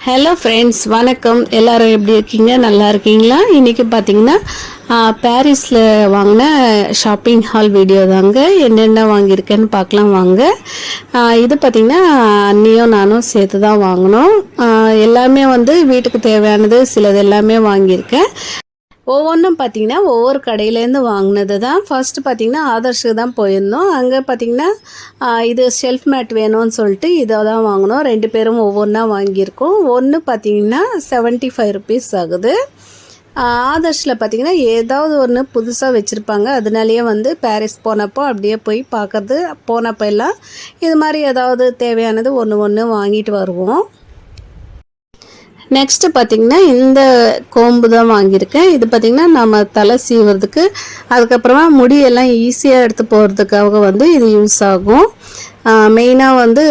Hello friends, வணக்கம். எல்லோரும் எப்படி இருக்கீங்க? நல்லா இருக்கீங்களா? இன்றைக்கி பார்த்திங்கன்னா பாரிஸில் வாங்கின ஷாப்பிங் ஹால் வீடியோ தாங்க. என்னென்ன வாங்கியிருக்கேன்னு பார்க்கலாம் வாங்க. இது பார்த்திங்கன்னா அண்ணியும் நானும் சேர்த்து தான் வாங்கினோம். எல்லாமே வீட்டுக்கு தேவையானது சிலது எல்லாமே வாங்கியிருக்கேன். ஒவ்வொன்றும் பார்த்திங்கன்னா ஒவ்வொரு கடையிலேருந்து வாங்கினது தான். ஃபஸ்ட்டு பார்த்திங்கன்னா ஆதர்ஷுக்கு தான் போயிருந்தோம். அங்கே பார்த்திங்கன்னா இது ஷெல்ஃப் மேட் வேணும்னு சொல்லிட்டு இதை தான் வாங்கினோம். 2 பேரும் ஒவ்வொன்றா வாங்கியிருக்கோம். ஒன்று பார்த்திங்கன்னா 75 ருபீஸ் ஆகுது. ஆதர்ஷில் பார்த்திங்கன்னா ஏதாவது ஒன்று புதுசாக வச்சுருப்பாங்க. அதனாலேயே பாரிஸ் போனப்போ அப்படியே போய் பார்க்கறது, போனப்போ எல்லாம் இது மாதிரி ஏதாவது தேவையானது ஒன்று வாங்கிட்டு வருவோம். நெக்ஸ்ட்டு பார்த்திங்கன்னா இந்த கோம்பு தான் வாங்கியிருக்கேன். இது பார்த்திங்கன்னா நம்ம தலை சீவுறதுக்கு, அதுக்கப்புறமா முடியெல்லாம் ஈஸியாக எடுத்து போகிறதுக்காக இது யூஸ் ஆகும். மெயினாக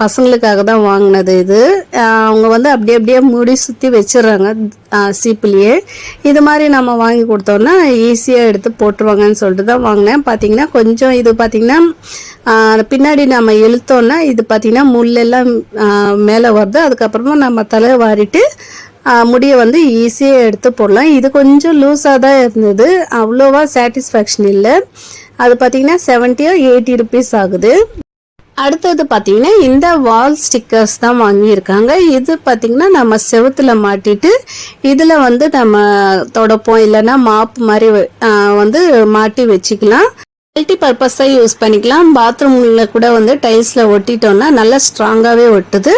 பசங்களுக்காக தான் வாங்கினது இது. அவங்க அப்படியே முடி சுற்றி வச்சிடுறாங்க சீப்புலேயே. இது மாதிரி நம்ம வாங்கி கொடுத்தோன்னா ஈஸியாக எடுத்து போட்டுருவாங்கன்னு சொல்லிட்டு தான் வாங்கினேன். பார்த்திங்கன்னா கொஞ்சம் இது பார்த்திங்கன்னா பின்னாடி நம்ம இழுத்தோன்னா இது பார்த்திங்கன்னா முள்ளெல்லாம் மேலே வருது. அதுக்கப்புறமா நம்ம தலை வாரிட்டு முடியை ஈஸியாக எடுத்து போடலாம். இது கொஞ்சம் லூஸாக தான் இருந்தது, அவ்வளோவா சாட்டிஸ்ஃபேக்ஷன் இல்லை. அது பார்த்திங்கன்னா 70 or 80 ருபீஸ் ஆகுது. அடுத்தது பார்த்திங்கன்னா இந்த வால் ஸ்டிக்கர்ஸ் தான் வாங்கியிருக்காங்க. இது பார்த்திங்கன்னா நம்ம செவுத்தில் மாட்டிட்டு இதில் நம்ம தொடப்போம், இல்லைன்னா மாப்பு மாதிரி மாட்டி வச்சுக்கலாம். மல்டி பர்பஸாக யூஸ் பண்ணிக்கலாம். பாத்ரூமில் கூட டைல்ஸில் ஒட்டிட்டோன்னா நல்லா ஸ்ட்ராங்காகவே ஒட்டுது.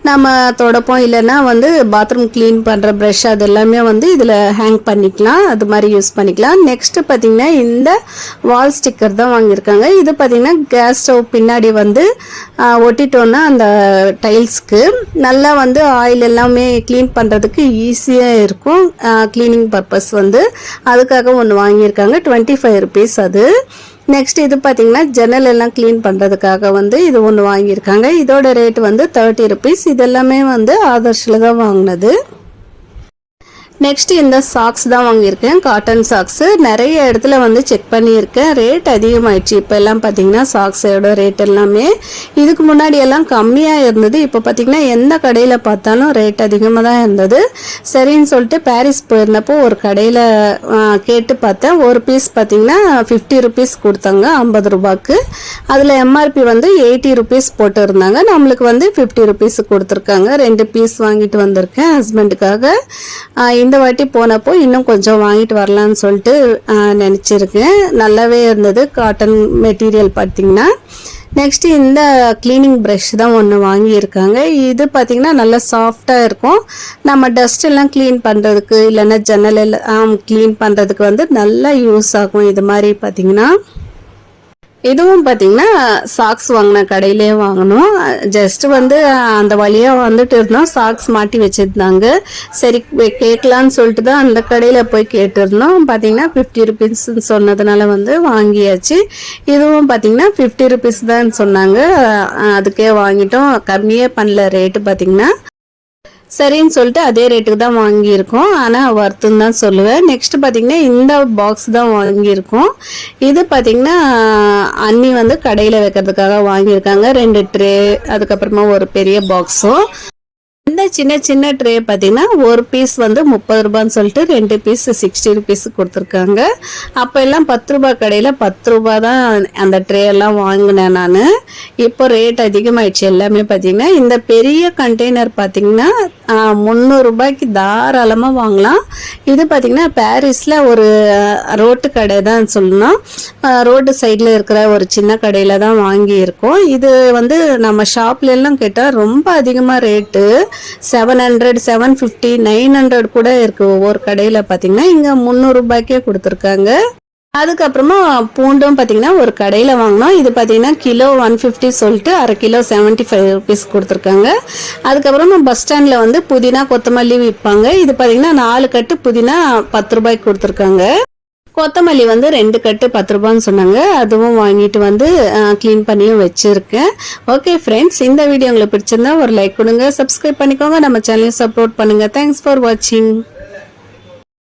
நம்ம தொடப்போம், இல்லைன்னா பாத்ரூம் க்ளீன் பண்ணுற ப்ரஷ் அது எல்லாமே இதில் ஹேங் பண்ணிக்கலாம். அது மாதிரி யூஸ் பண்ணிக்கலாம். நெக்ஸ்ட்டு பார்த்திங்கன்னா இந்த வால் ஸ்டிக்கர் தான் வாங்கியிருக்காங்க. இது பார்த்திங்கன்னா கேஸ் ஸ்டவ் பின்னாடி ஒட்டிட்டோன்னா அந்த டைல்ஸ்க்கு நல்லா ஆயில் எல்லாமே க்ளீன் பண்ணுறதுக்கு ஈஸியாக இருக்கும். க்ளீனிங் பர்பஸ் அதுக்காக ஒன்று வாங்கியிருக்காங்க. 25 ருபீஸ் அது. நெக்ஸ்ட் இது பார்த்திங்கன்னா ஜன்னல் எல்லாம் க்ளீன் பண்ணுறதுக்காக இது ஒன்று வாங்கியிருக்காங்க. இதோட ரேட் 30 ருபீஸ். இது எல்லாமே ஆதர்ஷில் தான் வாங்கினது. நெக்ஸ்ட் இந்த சாக்ஸ் தான் வாங்கியிருக்கேன், காட்டன் சாக்ஸு. நிறைய இடத்துல செக் பண்ணியிருக்கேன், ரேட் அதிகமாகிடுச்சு. இப்போ எல்லாம் பார்த்திங்கன்னா சாக்ஸோட ரேட் எல்லாமே இதுக்கு முன்னாடி எல்லாம் கம்மியாக இருந்தது. இப்போ பார்த்திங்கன்னா எந்த கடையில் பார்த்தாலும் ரேட் அதிகமாக தான் இருந்தது. சரின்னு சொல்லிட்டு பாரிஸ் போயிருந்தப்போ ஒரு கடையில் கேட்டு பார்த்தேன். ஒரு பீஸ் பார்த்திங்கன்னா 50 ருபீஸ் கொடுத்தாங்க, 50 ரூபாய்க்கு. அதில் எம்ஆர்பி 80 ருபீஸ் போட்டு இருந்தாங்க. நம்மளுக்கு 50 ருபீஸ் கொடுத்துருக்காங்க. 2 பீஸ் வாங்கிட்டு வந்திருக்கேன் ஹஸ்பண்டுக்காக. இந்த வாட்டி போனப்போ இன்னும் கொஞ்சம் வாங்கிட்டு வரலான்னு சொல்லிட்டு நினச்சிருக்கேன். நல்லாவே இருந்தது காட்டன் மெட்டீரியல் பார்த்திங்கன்னா. நெக்ஸ்ட்டு இந்த க்ளீனிங் ப்ரஷ் தான் ஒன்று வாங்கியிருக்காங்க. இது பார்த்திங்கன்னா நல்லா சாஃப்டாக இருக்கும். நம்ம டஸ்ட் எல்லாம் க்ளீன் பண்ணுறதுக்கு, இல்லைன்னா ஜன்னல் எல்லாம் க்ளீன் பண்ணுறதுக்கு நல்லா யூஸ் ஆகும். இது மாதிரி பார்த்திங்கன்னா இதுவும் பார்த்திங்கன்னா சாக்ஸ் வாங்கின கடையிலே வாங்கினோம். ஜஸ்ட் அந்த வழியாக இருந்தோம், சாக்ஸ் மாட்டி வச்சுருந்தாங்க. சரி கேட்கலான்னு சொல்லிட்டு தான் அந்த கடையில் போய் கேட்டிருந்தோம். பார்த்திங்கன்னா 50 ருபீஸ்ன்னு சொன்னதுனால வாங்கியாச்சு. இதுவும் பார்த்திங்கன்னா 50 ருபீஸ் தான் சொன்னாங்க. அதுக்கே வாங்கிட்டோம், கம்மியே பண்ணல ரேட்டு பார்த்திங்கன்னா. சரின்னு சொல்லிட்டு அதே ரேட்டுக்கு தான் வாங்கியிருக்கோம். ஆனால் வர்த்துன்னு தான் சொல்லுவேன். நெக்ஸ்ட் பார்த்திங்கன்னா இந்த பாக்ஸ் தான் வாங்கியிருக்கோம். இது பார்த்திங்கன்னா அண்ணி கடையில் வைக்கிறதுக்காக வாங்கியிருக்காங்க. 2 ட்ரே, அதுக்கப்புறமா ஒரு பெரிய பாக்ஸும். இந்த சின்ன ட்ரே பார்த்திங்கன்னா ஒரு பீஸ் 30 ரூபான்னு சொல்லிட்டு 2 பீஸ் 60 ருபீஸ் கொடுத்துருக்காங்க. அப்போ எல்லாம் 10 ரூபா கடையில் 10 ரூபா தான் அந்த ட்ரே எல்லாம் வாங்கினேன் நான். இப்போ ரேட் அதிகமாகிடுச்சு எல்லாமே. பார்த்திங்கன்னா இந்த பெரிய கண்டெய்னர் பார்த்திங்கன்னா 300 ரூபாய்க்கு தாராளமாக வாங்கலாம். இது பார்த்திங்கன்னா பாரிஸில் ஒரு ரோட்டு கடை தான் சொல்லணும். ரோடு சைடில் இருக்கிற ஒரு சின்ன கடையில் தான் வாங்கியிருக்கோம். இது நம்ம ஷாப்ல எல்லாம் கேட்டால் ரொம்ப அதிகமாக ரேட்டு 700, 750, 900 கூட இருக்கு ஒவ்வொரு கடையில். பார்த்தீங்கன்னா இங்கே 300 ரூபாய்க்கே கொடுத்துருக்காங்க. அதுக்கப்புறமா பூண்டும் பார்த்தீங்கன்னா ஒரு கடையில் வாங்கினோம். இது பார்த்தீங்கன்னா கிலோ 150 சொல்லிட்டு அரை கிலோ 75 ருபீஸ் கொடுத்துருக்காங்க. அதுக்கப்புறமா பஸ் ஸ்டாண்டில் புதினா கொத்தமல்லி விற்பாங்க. இது பார்த்தீங்கன்னா 4 கட்டு புதினா 10 ரூபாய்க்கு கொடுத்துருக்காங்க. கொத்தமல்லி 2 கட்டு 10 ரூபான்னு சொன்னாங்க. அதுவும் வாங்கிட்டு க்ளீன் பண்ணியும் வச்சுருக்கேன். ஓகே ஃப்ரெண்ட்ஸ், இந்த வீடியோ உங்களுக்கு பிடிச்சிருந்தா ஒரு லைக் கொடுங்க, சப்ஸ்கிரைப் பண்ணிக்கோங்க, நம்ம சேனலையும் சப்போர்ட் பண்ணுங்கள். தேங்க்ஸ் ஃபார் வாட்சிங்.